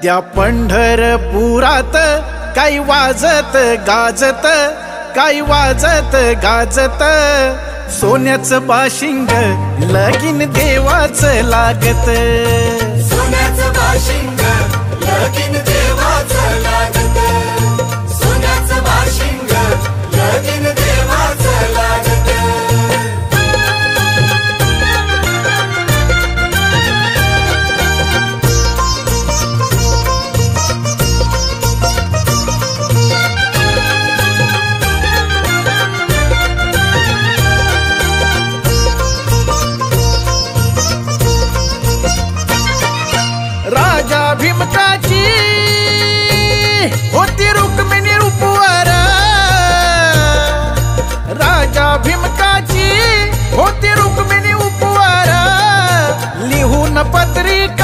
त्या पंढरपुरात काही वाजत गाजत, काही वाजत गाजत, सोन्याचं बाशिंग लगीन देवाचं लागत, सोन्याचं बाशिंग लगीन देवाचं लागत, सोन्याचं बाशिंग लगीन देवाचं लागत। राजा भीमकाची होती रुक्मिणी रूपवर, राजा भीमकाची होती रुक्मिणी उपवर, लिहून पत्रिका